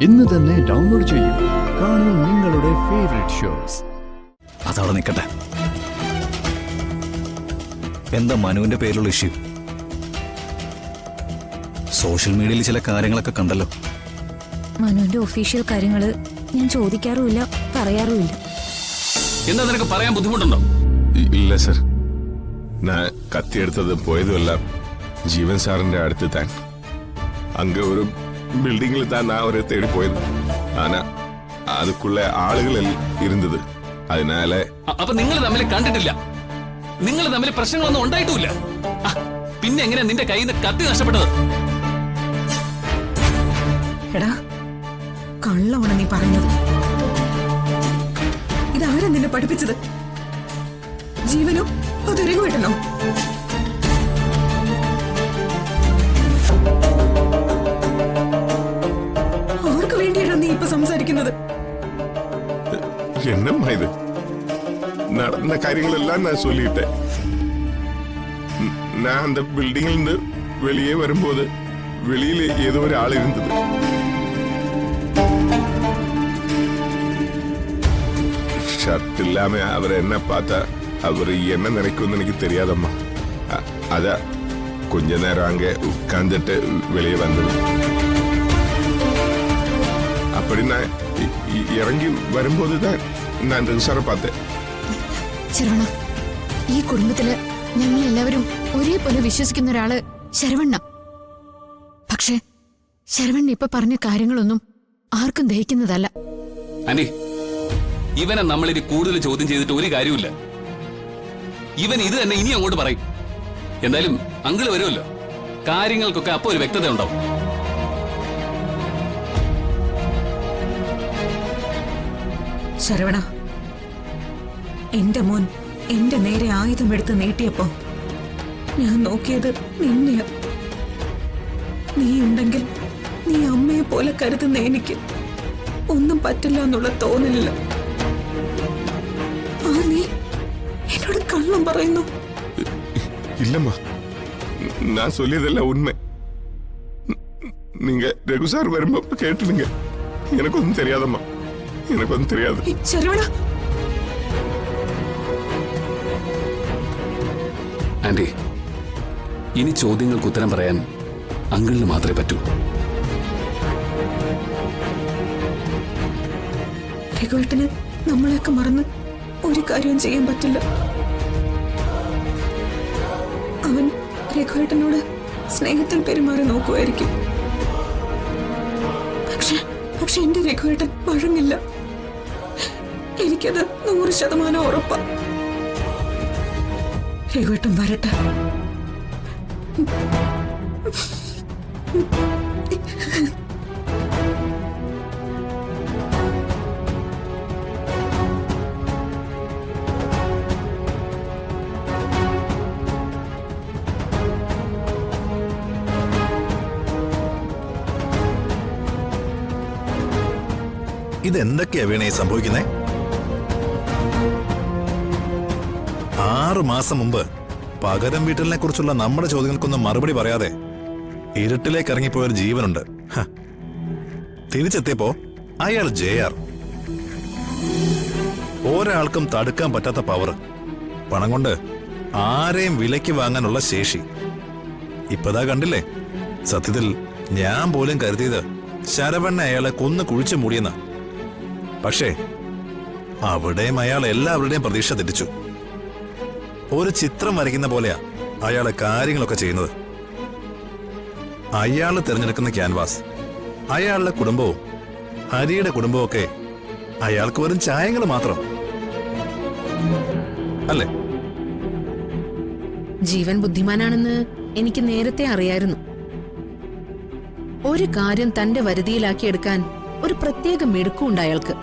ഇന്ന് തന്നെ ഡൗൺലോഡ് ചെയ്യൂ. കാണൂ നിങ്ങളുടെ ഫേവറേറ്റ് ഷോസ്. അതവിടെ നിൽക്കട്ടെ. എന്താ മനുവിന്റെ പേരിലുള്ള ഇഷ്യൂ? സോഷ്യൽ മീഡിയയിൽ ചില കാര്യങ്ങളൊക്കെ കണ്ടല്ലോ. മനുവിന്റെ ഒഫീഷ്യൽ കാര്യങ്ങള് ഞാൻ ചോദിക്കാറുമില്ല, പറയാറുമില്ല. എന്താ നിനക്ക് പറയാൻ ബുദ്ധിമുട്ടുണ്ടോ? ഇല്ല സർ, ഞാൻ കത്തിയെടുത്തതും പോയതുമെല്ലാം ജീവൻ സാറിന്റെ അടുത്ത് താൻ അങ്ക ഒരു ബിൽഡിങ്ങിൽ താൻ ഞാൻ അവരെ തേടി പോയത്. ആനാ അതുക്കുള്ള ആളുകളിൽ ഇരുന്നത്. അതിനാലെ അപ്പൊ നിങ്ങൾ തമ്മിൽ കണ്ടിട്ടില്ല, നിങ്ങൾ തമ്മിൽ പ്രശ്നങ്ങളൊന്നും ഉണ്ടായിട്ടുമില്ല. പിന്നെ എങ്ങനെ നിന്റെ കയ്യിൽ നിന്ന് കത്തി നഷ്ടപ്പെട്ടത്? എടാ, കള്ളമാണ് നീ പറയുന്നത്. ഇതാരാ നിന്നെ പഠിപ്പിച്ചത്? ജീവനോ അതോ രഘുവേട്ടനോ? ആർക്ക് വേണ്ടിയാണ് നീ ഇപ്പൊ സംസാരിക്കുന്നത്? എന്നമ്മ ഇത്? നടന്ന കാര്യങ്ങളെല്ലാം ഞാൻ ചൊല്ലിട്ടെ. ഞാൻ அந்த ബിൽഡിങ്ങിൽ നിന്ന് വെളിയെ വരുമ്പോൾ വെളിയിൽ ഏതോ ഒരാളിരുന്നത്. ഷർട്ട് ഇല്ലാമ അവർ എന്നെ പാത്ത അവർ എന്നെ നിனைக்கும்னு എനിക്ക് தெரியாதம்மா. അതാ கொஞ்ச நேரம் அங்கே உட்கார்ந்துட்டு வெளியே வந்தது. அப்படி நான் இறங்கி வரும்போது தான் நான் സാറെ പാത്തേ. ശരവണ, ഈ കുടുംബത്തില് ഞങ്ങൾ എല്ലാവരും ഒരേപോലെ വിശ്വസിക്കുന്ന ഒരാള് ശരവണ്ണ. പക്ഷേ ശരവണ്ണ ഇപ്പൊ പറഞ്ഞ കാര്യങ്ങളൊന്നും ആർക്കും ദഹിക്കുന്നതല്ല. അനി, ഇവനെ നമ്മളിനി കൂടുതൽ ചോദ്യം ചെയ്തിട്ട് ഒരു കാര്യമില്ല. ഇവൻ ഇത് തന്നെ ഇനി അങ്ങോട്ട് പറയും. എന്തായാലും അങ്കിള് വരുമല്ലോ, കാര്യങ്ങൾക്കൊക്കെ അപ്പൊ ഒരു വ്യക്തത ഉണ്ടാവും. ശരവണ, എന്റെ മോൻ എന്റെ നേരെ ആയുധമെടുത്ത് നീട്ടിയപ്പോ ഞാൻ നോക്കിയത് നിന്നെയാ. നീ ഉണ്ടെങ്കിൽ നീ അമ്മയെ പോലെ കരുതുന്ന എനിക്ക് ഒന്നും പറ്റില്ല എന്നുള്ള തോന്നലില്ല. ആ നീ എന്നോട് കള്ളം പറയുന്നു. இல்லம்மா, நான் சொல்லியதெல்லாம் உண்மை. நீங்க ரகு சார் வரும்போ கேட்டுடுங்க. எனக்கு ஒன்றும் தெரியாதம்மா, எனக்கு ஒன்றும் தெரியாது. ശരവണ, ആന്റി, ഇനി ചോദ്യങ്ങൾക്ക് ഉത്തരം പറയാൻ അങ്കിളിന് മാത്രമേ പറ്റൂ. രഘുവേട്ടന് നമ്മളെയൊക്കെ മറന്ന് ഒരു കാര്യവും ചെയ്യാൻ പറ്റില്ല. അവൻ രഘുവേട്ടനോട് സ്നേഹത്തിൽ പെരുമാറി നോക്കുമായിരിക്കും. പക്ഷെ എന്റെ രഘുവേട്ടൻ വഴങ്ങില്ല. എനിക്കത് 100% ഉറപ്പാ. രഘുവേട്ടൻ വരട്ടെ. ഇതെന്തൊക്കെയാ വീണേ സംഭവിക്കുന്നേ? 6 മാസം മുമ്പ് പകരം വീട്ടലിനെ കുറിച്ചുള്ള നമ്മുടെ ചോദ്യങ്ങൾക്കൊന്നും മറുപടി പറയാതെ ഇരുട്ടിലേക്ക് ഇറങ്ങിപ്പോയൊരു ജീവനുണ്ട്. തിരിച്ചെത്തിയപ്പോ അയാൾ JR. ഒരാൾക്കും തടുക്കാൻ പറ്റാത്ത പവർ, പണം കൊണ്ട് ആരെയും വിലയ്ക്ക് വാങ്ങാനുള്ള ശേഷി. ഇപ്പതാ കണ്ടില്ലേ? സത്യത്തിൽ ഞാൻ പോലും കരുതിയത് ശരവണ്ണ അയാളെ കൊന്നു കുഴിച്ചു മൂടിയെന്ന. പക്ഷേ അവിടെയും അയാൾ എല്ലാവരുടെയും പ്രതീക്ഷ തെറ്റിച്ചു. ഒരു ചിത്രം വരയ്ക്കുന്ന പോലെയാ അയാളെ കാര്യങ്ങളൊക്കെ ചെയ്യുന്നത്. അയാൾ തിരഞ്ഞെടുക്കുന്ന ക്യാൻവാസ്, അയാളുടെ കുടുംബവും ഹരിയുടെ കുടുംബവും ഒക്കെ അയാൾക്ക് വെറും ചായങ്ങൾ മാത്രം അല്ലേ? ജീവൻ ബുദ്ധിമാനാണെന്ന് എനിക്ക് നേരത്തെ അറിയായിരുന്നു. ഒരു കാര്യം തന്റെ വരുതിയിലാക്കിയെടുക്കാൻ ഒരു പ്രത്യേക മിടുക്കുണ്ട് അയാൾക്ക്.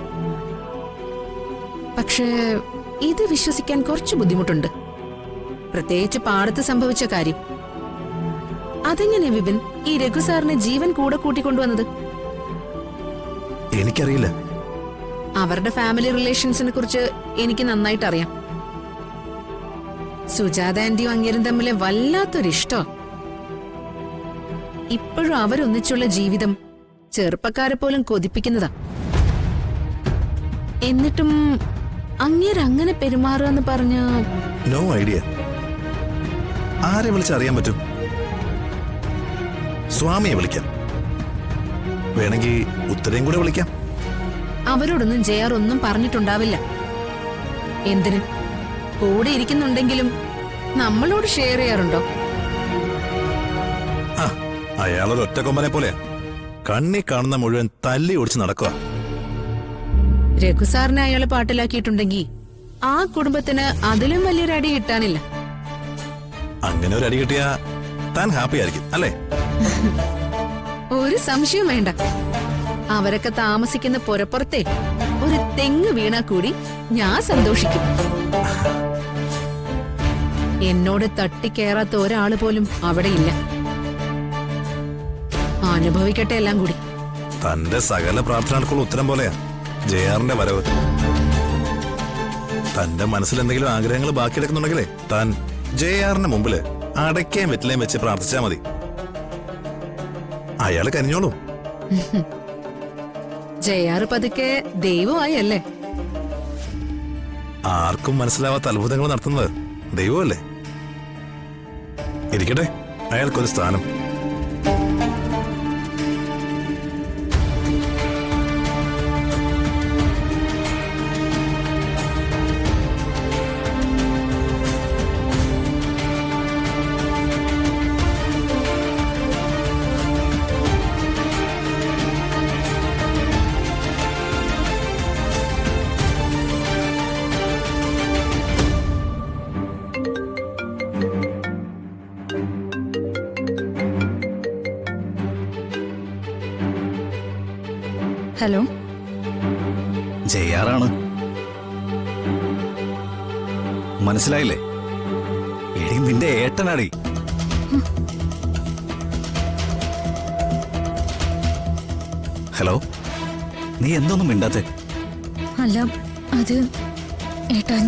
പക്ഷേ ഇത് വിശ്വസിക്കാൻ കുറച്ച് ബുദ്ധിമുട്ടുണ്ട്. പ്രത്യേകിച്ച് പാടത്ത് സംഭവിച്ച കാര്യം. അതെങ്ങനെ വിപിൻ ഈ രഘു സാറിനെ ജീവൻ കൂടെ കൂട്ടിക്കൊണ്ടുവന്നത്? എനിക്കറിയില്ല. അവരുടെ ഫാമിലി റിലേഷൻസിനെ കുറിച്ച് എനിക്ക് നന്നായിട്ട് അറിയാം. സുജാത ആന്റിയും അങ്ങേരും തമ്മിലെ വല്ലാത്തൊരിഷ്ടോ. ഇപ്പോഴും അവരൊന്നിച്ചുള്ള ജീവിതം ചെറുപ്പക്കാരെ പോലും കൊതിപ്പിക്കുന്നതാ. എന്നിട്ടും അങ്ങേരങ്ങനെ പെരുമാറുക എന്ന് പറഞ്ഞ നോ ഐഡിയ. ആരെ വിളിച്ചറിയാൻ പറ്റും? സ്വാമിയെ വിളിക്കാം, വേണമെങ്കിൽ ഉത്തരയും കൂടെ വിളിക്കാം. അവരോടൊന്നും ജയാർ ഒന്നും പറഞ്ഞിട്ടുണ്ടാവില്ല. എന്തിന്? കൂടെ ഇരിക്കുന്നുണ്ടെങ്കിലും നമ്മളോട് ഷെയർ ചെയ്യാറുണ്ടോ? ആ, അയാളൊരു ഒറ്റക്കൊമ്പനെ പോലെയാ. കണ്ണി കാണുന്ന മുഴുവൻ തല്ലി ഓടിച്ച് നടക്കുക. രഘുസാറിനെ അയാള് പാട്ടിലാക്കിയിട്ടുണ്ടെങ്കിൽ ആ കുടുംബത്തിന് അതിലും വലിയൊരു അടി കിട്ടാനില്ല. അങ്ങനെ ഒരു അടി കിട്ടിയാ താൻ ഹാപ്പി ആയിരിക്കും അല്ലേ? ഒരു സംശയവും വേണ്ട. അവരൊക്കെ താമസിക്കുന്ന പുരപ്പുറത്തെ ഒരു തെങ്ങ് വീണാ കൂടി ഞാൻ സന്തോഷിക്കും. എന്നോട് തട്ടിക്കേറാത്ത ഒരാള് പോലും അവിടെ ഇല്ല. അനുഭവിക്കട്ടെ എല്ലാം കൂടി. തന്റെ സകല പ്രാർത്ഥനകൾക്കുള്ള ഉത്തരം പോലെയാ ജയാറിന്റെ വരവ്. തന്റെ മനസ്സിൽ എന്തെങ്കിലും ആഗ്രഹങ്ങൾ ബാക്കിയെടുക്കുന്നുണ്ടെങ്കിലേ താൻ ജയാറിന്റെ മുമ്പില് അടയ്ക്കയും വെറ്റിലയും വെച്ച് പ്രാർത്ഥിച്ചാ മതി. അയാള് കനിഞ്ഞോളൂ. ജയാറ് പതുക്കെ ദൈവമായി അല്ലേ? ആർക്കും മനസ്സിലാവാത്ത അത്ഭുതങ്ങൾ നടത്തുന്നത് ദൈവമല്ലേ? ഇരിക്കട്ടെ, അയാൾക്കൊരു സ്ഥാനം. ഹലോ, ജയാറാണ്. മനസ്സിലായില്ലേ? എടി നിന്റെ ഏട്ടനാടി. ഹലോ, നീ എന്തൊന്നും മിണ്ടാത്തെ? അല്ല അത് ഏട്ടാ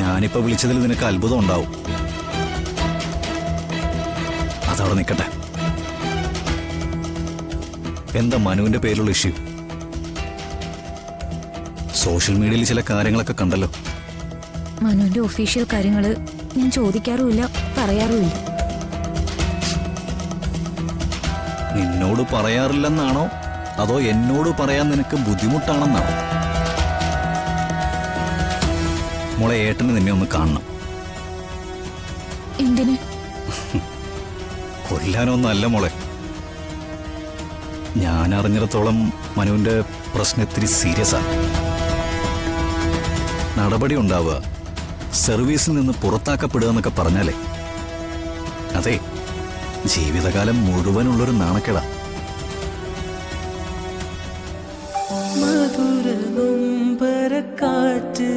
ഞാനിപ്പോ വിളിച്ചതിൽ നിനക്ക് അത്ഭുതം ഉണ്ടാവും. അതവിടെ നിൽക്കട്ടെ. എന്താ മനുവിന്റെ പേരിലുള്ള ഇഷ്യൂ? സോഷ്യൽ മീഡിയയിൽ ചില കാര്യങ്ങളൊക്കെ കണ്ടല്ലോ. മനുവിന്റെ ഒഫീഷ്യൽ കാര്യങ്ങള് ഞാൻ ചോദിക്കാറുമില്ല, പറയാറുമില്ല. നിന്നോട് പറയാറില്ലെന്നാണോ അതോ എന്നോട് പറയാൻ നിനക്ക് ബുദ്ധിമുട്ടാണെന്നാണോ? മോളെ, ഏട്ടന് നിന്നെ ഒന്ന് കാണണം. എന്തിന്? കൊല്ലാനൊന്നും അല്ല മോളെ. ഞാൻ അറിഞ്ഞിടത്തോളം മനുവിന്റെ പ്രശ്നം ഇത്തിരി സീരിയസ് ആണ്. നടപടി ഉണ്ടാവുക, സർവീസിൽ നിന്ന് പുറത്താക്കപ്പെടുക എന്നൊക്കെ പറഞ്ഞാലേ അതെ, ജീവിതകാലം മുഴുവനുള്ളൊരു നാണക്കേടാ. മധുര നൊമ്പരക്കാറ്റ്